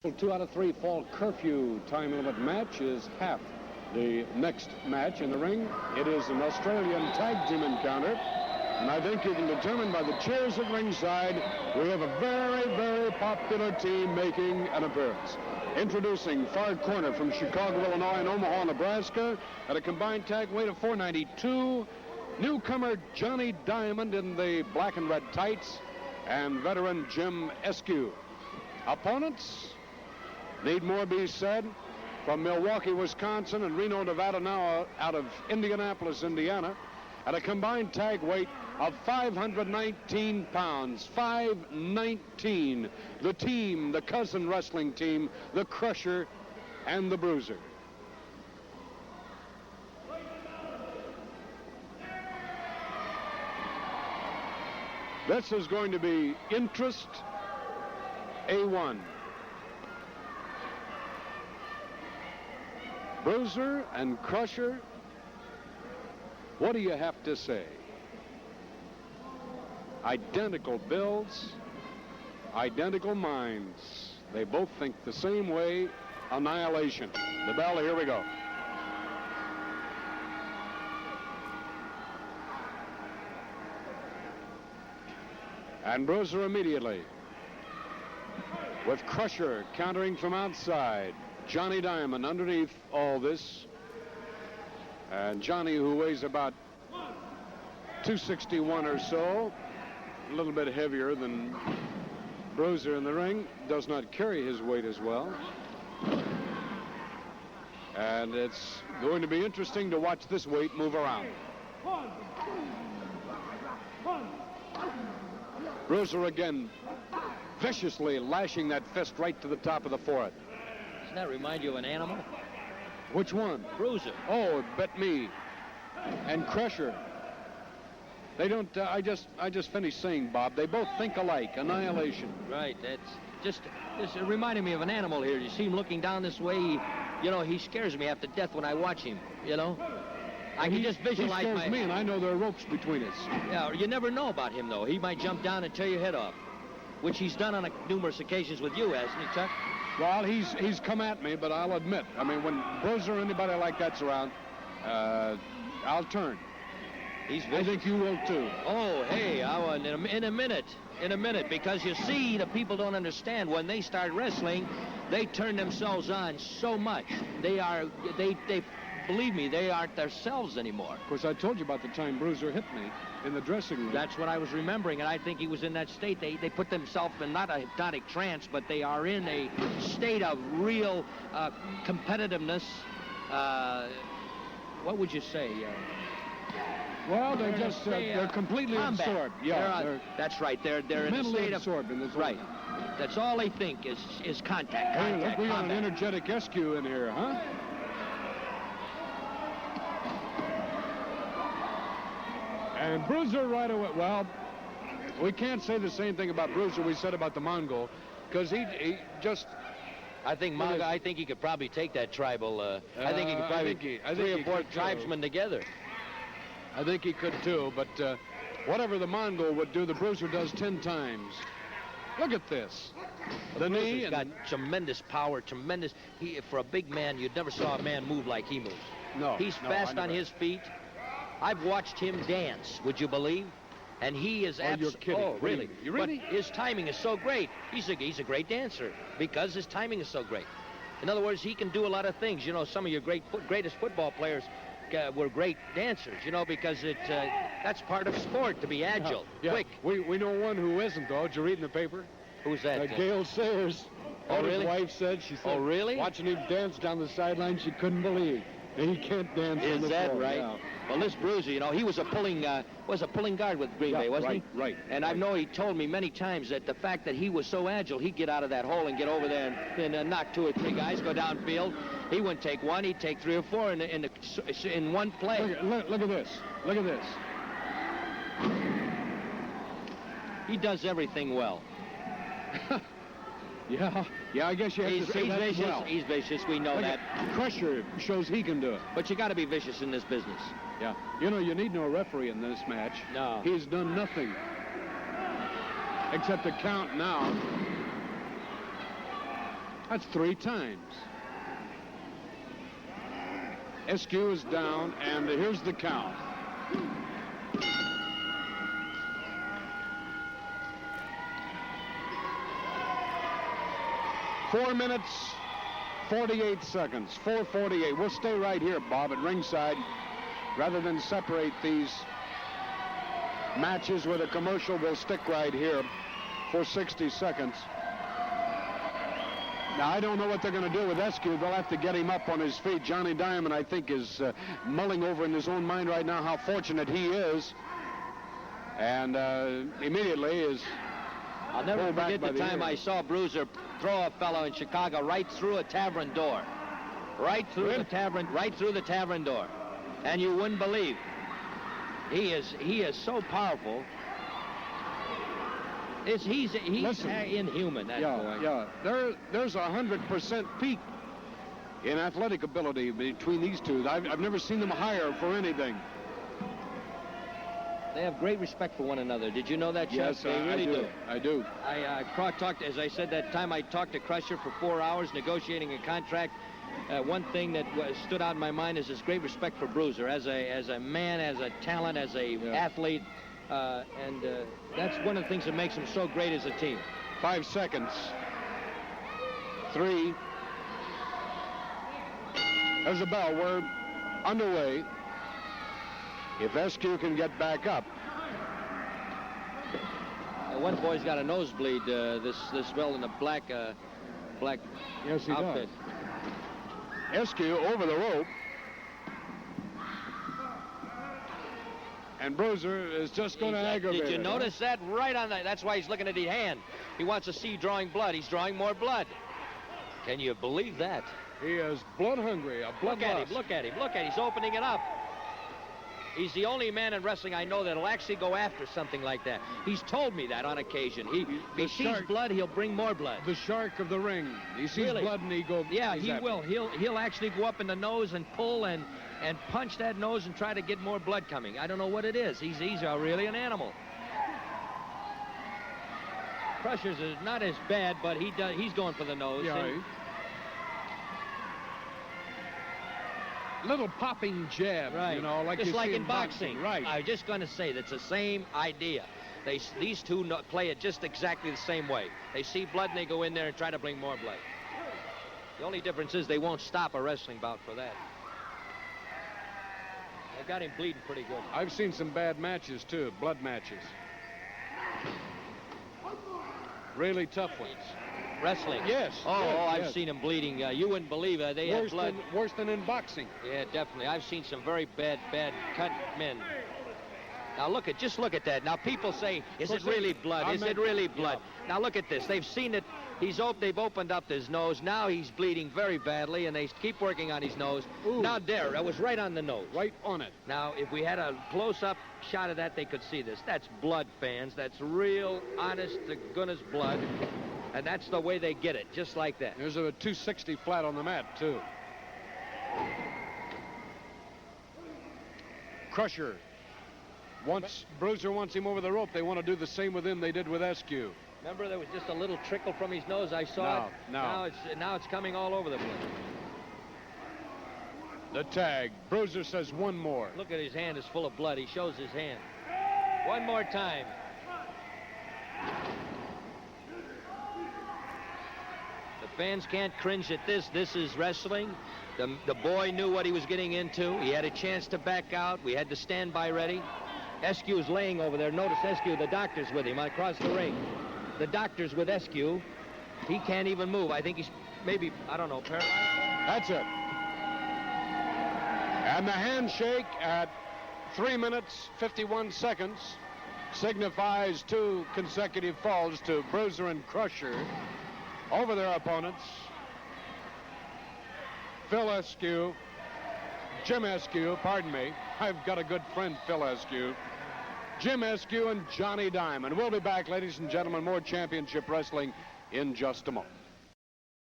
2 out of 3 fall curfew time limit match is half the next match in the ring. It is an Australian tag team encounter, and I think you can determine by the cheers at ringside we have a very, very popular team making an appearance. Introducing far corner from Chicago, Illinois, and Omaha, Nebraska, at a combined tag weight of 492, newcomer Johnny Diamond in the black and red tights, and veteran Jim Eskew. Opponents, need more be said, from Milwaukee, Wisconsin, and Reno, Nevada, now out of Indianapolis, Indiana, at a combined tag weight of 519 pounds. 519. The team, the cousin wrestling team, the Crusher and the Bruiser. This is going to be interest A1. Bruiser and Crusher, what do you have to say? Identical builds, identical minds. They both think the same way. Annihilation. The bell, here we go. And Bruiser immediately, with Crusher countering from outside. Johnny Diamond underneath all this. And Johnny, who weighs about 261 or so, a little bit heavier than Bruiser in the ring, does not carry his weight as well. And it's going to be interesting to watch this weight move around. Bruiser again viciously lashing that fist right to the top of the forehead. Doesn't that remind you of an animal? Which one? Bruiser. Oh, bet me. And Crusher. They don't, I just finished saying, Bob, they both think alike. Annihilation. Right, that's just reminding me of an animal here. You see him looking down this way, he scares me half to death when I watch him, I can just visualize he scares me, and I know there are ropes between us. Yeah, you never know about him, though. He might jump down and tear your head off, which he's done on numerous occasions with you, hasn't he, Chuck? Well, he's come at me, but I'll admit, I mean, when Bruiser or anybody like that's around, I'll turn. I think you will, too. Oh, hey, in a minute, because you see, the people don't understand. When they start wrestling, they turn themselves on so much. They believe me, they aren't themselves anymore. Of course, I told you about the time Bruiser hit me in the dressing room. That's what I was remembering, and I think he was in that state. They put themselves in not a hypnotic trance, but they are in a state of real competitiveness. What would you say? Well, they're just they're completely combat. Absorbed. Yeah, that's right. They're in a state absorbed in this right. That's all they think is contact. Hey, look, we got combat. an energetic Eskew in here, huh? And Bruiser right away. Well, we can't say the same thing about Bruiser we said about the Mongol, because he just. I think he could probably take that tribal. I think he could probably three or four tribesmen together. I think he could too, but whatever the Mongol would do, the Bruiser does 10 times. Look at this. The knee. He's got tremendous power, tremendous. For a big man, you never saw a man move like he moves. No. He's fast on his feet. I've watched him dance, would you believe? And he is you're kidding. Oh, really? You really? But his timing is so great. He's a great dancer because his timing is so great. In other words, he can do a lot of things. Some of your greatest football players were great dancers, because that's part of sport, to be agile, quick. We know one who isn't, though. Did you read in the paper? Who's that? Gail Sayers. Oh, really? His wife said, oh, really? Watching him dance down the sideline, she couldn't believe. He can't dance on the floor. Is that right? Yeah. Well, this Bruiser, he was a pulling guard with Green Bay, wasn't he? Right. And I know he told me many times that the fact that he was so agile, he'd get out of that hole and get over there and knock 2 or 3 guys, go downfield. He wouldn't take one, he'd take 3 or 4 in one play. Look at this. Look at this. He does everything well. Yeah, I guess you have to say he's that vicious. well. He's vicious. We know that. Crusher shows he can do it. But you got to be vicious in this business. Yeah. You need no referee in this match. No. He's done nothing except to count now. That's 3 times. Eskew is down, and here's the count. Four minutes, 48 seconds, 4:48. We'll stay right here, Bob, at ringside, rather than separate these matches with a commercial. We'll stick right here for 60 seconds. Now, I don't know what they're going to do with Eskew. They'll have to get him up on his feet. Johnny Diamond, I think, is mulling over in his own mind right now how fortunate he is. And immediately is... I'll never forget the time I saw Bruiser throw a fellow in Chicago right through a tavern door. Right through the tavern door. And you wouldn't believe. He is so powerful. He's inhuman, that boy. Yeah, there's 100% peak in athletic ability between these two. I've never seen them higher for anything. They have great respect for one another. Did you know that, Chuck? Yes, they really do. I do. I talked, as I said that time, I talked to Crusher for 4 hours negotiating a contract. One thing that stood out in my mind is his great respect for Bruiser as a man, as a talent, as a athlete. And that's one of the things that makes them so great as a team. 5 seconds. 3. There's a bell. We're underway. If Eskew can get back up. One boy's got a nosebleed. This fellow in a black Yes, he outfit. Does. Eskew over the rope. And Bruiser is just going to aggravate. Did you notice that? Right on that. That's why he's looking at his hand. He wants to see drawing blood. He's drawing more blood. Can you believe that? He is blood hungry. Look at him. Look at him. Look at him. He's opening it up. He's the only man in wrestling I know that'll actually go after something like that. He's told me that on occasion. If he sees blood, he'll bring more blood. The shark of the ring. He sees blood and he goes. Yeah, he will. He'll actually go up in the nose and pull and punch that nose and try to get more blood coming. I don't know what it is. He's really an animal. Crusher's is not as bad, but he's going for the nose. Yeah. Little popping jab, right? You know, like just you like see in boxing. Right. I was just going to say that's the same idea. These two play it just exactly the same way. They see blood and they go in there and try to bring more blood. The only difference is they won't stop a wrestling bout for that. They got him bleeding pretty good. I've seen some bad matches too, blood matches. Really tough ones. Wrestling. Yes. I've seen them bleeding. You wouldn't believe it. They had blood. Worse than in boxing. Yeah, definitely. I've seen some very bad cut men. Now just look at that. Now people say, is it really blood? Is it really blood? Yeah. Now look at this. They've seen it. They've opened up his nose. Now he's bleeding very badly, and they keep working on his nose. Ooh. Now that was right on the nose. Right on it. Now, if we had a close-up shot of that, they could see this. That's blood, fans. That's real, honest-to-goodness blood. And that's the way they get it, just like that. There's a 260 flat on the mat, too. Crusher. Once Bruiser wants him over the rope, they want to do the same with him they did with Eskew. Remember, there was just a little trickle from his nose. I saw it. Now it's coming all over the place. The tag. Bruiser says one more. Look at his hand is full of blood. He shows his hand. One more time. The fans can't cringe at this. This is wrestling. The boy knew what he was getting into. He had a chance to back out. We had to stand by ready. Eskew's laying over there. Notice Eskew, the doctor's with him across the ring. The doctor's with Eskew. He can't even move. I think he's maybe, I don't know, paralyzed. That's it. And the handshake at 3 minutes, 51 seconds signifies 2 consecutive falls to Bruiser and Crusher over their opponents. Phil Eskew, Jim Eskew, pardon me. I've got a good friend, Phil Eskew. Jim Eskew and Johnny Diamond. We'll be back, ladies and gentlemen, more championship wrestling in just a moment.